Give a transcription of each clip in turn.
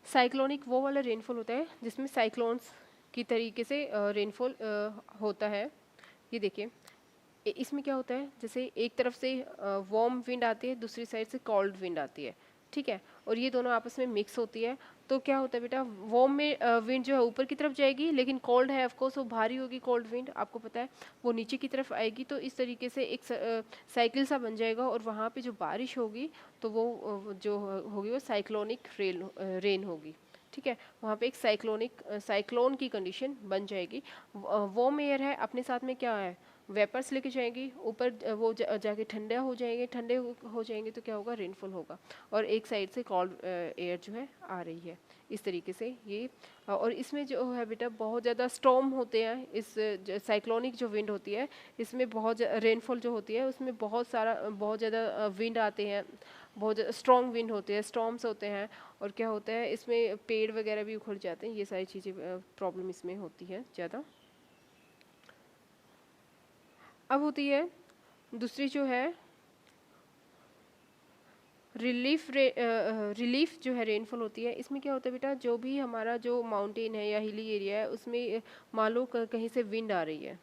Cyclonic वो वाला rainfall होता है जिसमें साइक्लोन्स की तरीके से रेनफॉल होता है। ये देखिए, इसमें क्या होता है, जैसे एक तरफ से वार्म विंड आती है, दूसरी साइड से कोल्ड विंड आती है, ठीक है, और ये दोनों आपस में मिक्स होती है। तो क्या होता है बेटा, वार्म में विंड जो है ऊपर की तरफ जाएगी, लेकिन कोल्ड है ऑफकोर्स वो भारी होगी, कोल्ड विंड आपको पता है वो नीचे की तरफ आएगी। तो इस तरीके से एक साइकिल सा बन जाएगा, और वहाँ पे जो बारिश होगी तो वो जो होगी वो साइक्लोनिक रेन होगी, ठीक है। वहाँ पे एक साइक्लोन की कंडीशन बन जाएगी। वार्म एयर है, अपने साथ में क्या है, वेपर्स लेके जाएंगी ऊपर, वो जाके ठंडा हो जाएंगे, ठंडे हो जाएंगे तो क्या होगा, रेनफॉल होगा। और एक साइड से कोल्ड एयर जो है आ रही है, इस तरीके से ये। और इसमें जो है बेटा बहुत ज़्यादा स्टॉर्म होते हैं, इस साइक्लोनिक जो विंड होती है इसमें बहुत रेनफॉल जो होती है उसमें बहुत ज़्यादा विंड आते हैं, बहुत स्ट्रॉन्ग विंड होते हैं, स्टॉर्म्स होते हैं। और क्या होता है, इसमें पेड़ वगैरह भी उखड़ जाते हैं, ये सारी चीज़ें प्रॉब्लम इसमें होती है ज़्यादा। अब होती है दूसरी जो है रिलीफ जो है रेनफॉल होती है। इसमें क्या होता है बेटा, जो भी हमारा जो माउंटेन है या हिली एरिया है उसमें मान लो कहीं से विंड आ रही है,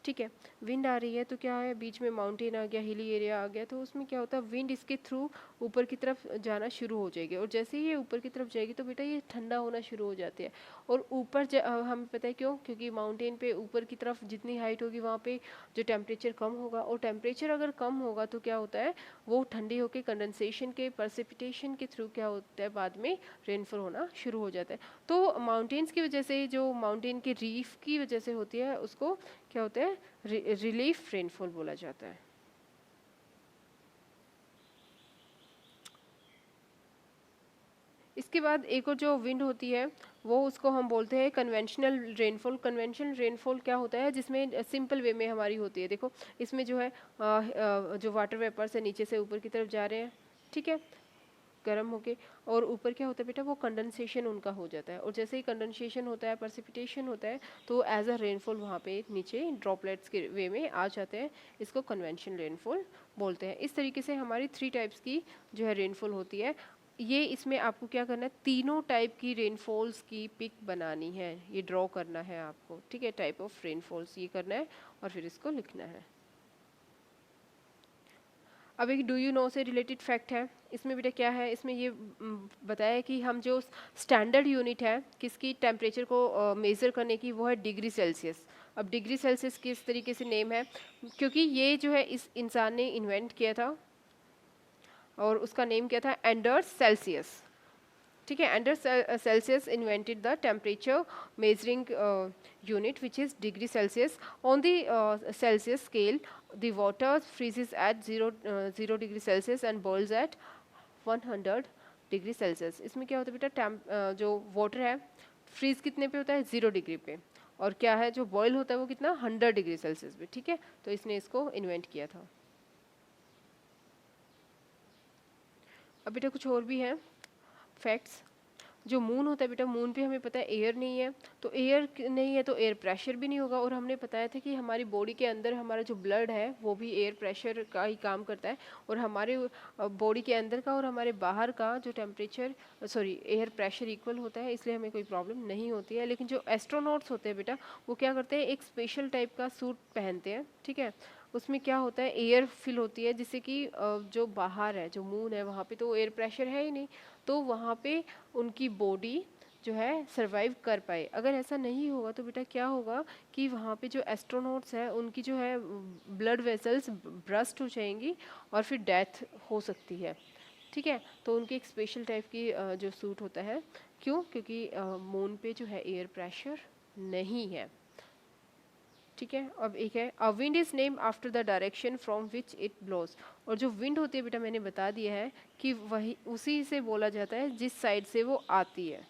ठीक है, विंड आ रही है तो क्या है, बीच में माउंटेन आ गया, हिली एरिया आ गया, तो उसमें क्या होता है, विंड इसके थ्रू ऊपर की तरफ जाना शुरू हो जाएगी। और जैसे ही ये ऊपर की तरफ जाएगी तो बेटा ये ठंडा होना शुरू हो जाती है। और ऊपर हमें पता है क्यों, क्योंकि माउंटेन पे ऊपर की तरफ जितनी हाइट होगी वहाँ पे जो टेम्परेचर कम होगा, और टेम्परेचर अगर कम होगा तो क्या होता है, वो ठंडी होकर कंडेंसेशन के प्रेसिपिटेशन के थ्रू क्या होता है, बाद में रेनफॉल होना शुरू हो जाता है। तो माउंटेन्स की वजह से, जो माउंटेन के रीफ की वजह से होती है, उसको क्या होता है, रिलीफ रेनफॉल बोला जाता है। इसके बाद एक और जो विंड होती है वो उसको हम बोलते हैं कन्वेंशनल रेनफॉल। कन्वेंशनल रेनफॉल क्या होता है, जिसमें सिंपल वे में हमारी होती है। देखो इसमें जो है जो वाटर वेपर्स है नीचे से ऊपर की तरफ जा रहे हैं, ठीक है, गर्म होके, और ऊपर क्या होता है बेटा, वो कंडेंसेशन उनका हो जाता है। और जैसे ही कंडेंसेशन होता है, प्रेसिपिटेशन होता है, तो एज अ रेनफॉल वहाँ पे नीचे ड्रॉपलेट्स के वे में आ जाते हैं। इसको कन्वेंशनल रेनफॉल बोलते हैं। इस तरीके से हमारी 3 टाइप्स की जो है रेनफॉल होती है। ये इसमें आपको क्या करना है, तीनों टाइप की रेनफॉल्स की पिक बनानी है, ये ड्रॉ करना है आपको, ठीक है, टाइप ऑफ रेनफॉल्स ये करना है और फिर इसको लिखना है। अब एक डू यू नो से रिलेटेड फैक्ट है। इसमें बेटा क्या है, इसमें ये बताया है कि हम जो स्टैंडर्ड यूनिट है किसकी टेम्परेचर को मेज़र करने की, वो है डिग्री सेल्सियस। अब डिग्री सेल्सियस किस तरीके से नेम है, क्योंकि ये जो है इस इंसान ने इन्वेंट किया था, और उसका नेम क्या था, एंडर्स सेल्सियस, ठीक है। Anders Celsius invented the temperature measuring unit which is degree Celsius. On the Celsius scale, the water freezes at 0 degree Celsius and boils at 100 degree Celsius. इसमें क्या होता है बेटा, जो वाटर है फ्रीज कितने पे होता है, 0 डिग्री पे, और क्या है जो बॉयल होता है वो कितना, 100 डिग्री सेल्सियस पे, ठीक है। तो इसने इसको इन्वेंट किया था। अब बेटा कुछ और भी है फैक्ट्स। जो मून होता है बेटा, मून पे हमें पता है एयर नहीं है, तो एयर नहीं है तो एयर प्रेशर भी नहीं होगा। और हमने बताया था कि हमारी बॉडी के अंदर हमारा जो ब्लड है वो भी एयर प्रेशर का ही काम करता है। और हमारे बॉडी के अंदर का और हमारे बाहर का जो temperature, sorry, air pressure equal होता है, इसलिए हमें कोई प्रॉब्लम नहीं होती है। लेकिन जो एस्ट्रोनॉट्स होते हैं बेटा, वो क्या करते हैं, एक स्पेशल टाइप का सूट पहनते हैं, ठीक है। उसमें क्या होता है, एयर फिल होती है, जिससे कि जो बाहर है, जो मून है, वहाँ पे तो एयर प्रेशर है ही नहीं, तो वहाँ पे उनकी बॉडी जो है सरवाइव कर पाए। अगर ऐसा नहीं होगा तो बेटा क्या होगा कि वहाँ पे जो एस्ट्रोनॉट्स हैं उनकी जो है ब्लड वेसल्स ब्रस्ट हो जाएंगी और फिर डेथ हो सकती है, ठीक है। तो उनकी एक स्पेशल टाइप की जो सूट होता है, क्यों, क्योंकि मून पे जो है एयर प्रेशर नहीं है, ठीक है। अब एक है, a wind is name after the direction from which it blows. और जो विंड होती है बेटा, मैंने बता दिया है कि वही उसी से बोला जाता है जिस साइड से वो आती है,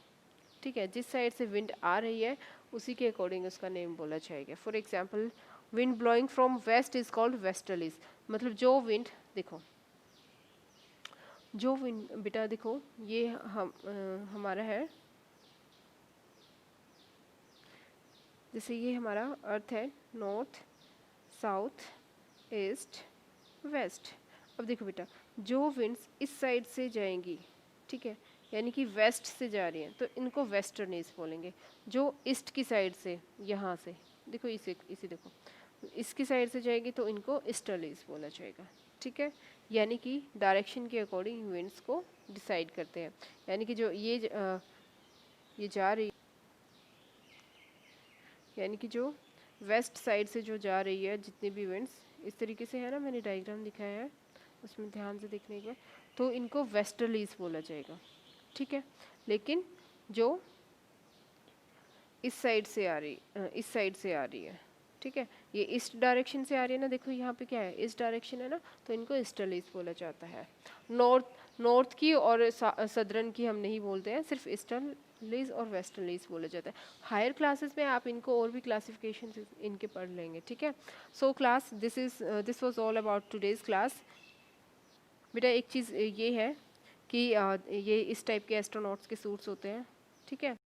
ठीक है। जिस साइड से विंड आ रही है उसी के अकॉर्डिंग उसका नेम बोला जाएगा। For example, wind blowing from west is called westerlies. मतलब जो विंड, देखो जो विंड बेटा, देखो ये हमारा है, जैसे ये हमारा अर्थ है, नॉर्थ, साउथ, ईस्ट, वेस्ट। अब देखो बेटा, जो विंड्स इस साइड से जाएंगी, ठीक है, यानी कि वेस्ट से जा रही हैं तो इनको वेस्टर्लीज बोलेंगे। जो ईस्ट की साइड से, यहाँ से देखो, इसे देखो, इसकी साइड से जाएगी तो इनको ईस्टर्लीज बोला जाएगा। ठीक है, यानी कि डायरेक्शन के अकॉर्डिंग विंड्स को डिसाइड करते हैं। यानी कि जो ये जा रही, यानी कि जो वेस्ट साइड से जो जा रही है जितनी भी विंड्स, इस तरीके से है ना, मैंने डायग्राम दिखाया है उसमें ध्यान से देखने के, तो इनको वेस्टर्लीज बोला जाएगा। ठीक है, लेकिन जो इस साइड से आ रही, इस साइड से आ रही है, ठीक है, ये ईस्ट डायरेक्शन से आ रही है ना, देखो यहाँ पे क्या है, ईस्ट डायरेक्शन है ना, तो इनको ईस्टर्लीज बोला जाता है। नॉर्थ की और सदर्न की हम नहीं बोलते हैं, सिर्फ ईस्टर्लीज और वेस्टर्लीज बोला जाता है। हायर क्लासेस में आप इनको और भी क्लासिफिकेशन इनके पढ़ लेंगे। ठीक है, so class this was all about today's class. बेटा एक चीज़ ये है कि ये इस टाइप के एस्ट्रोनॉट्स के सूट्स होते हैं। ठीक है।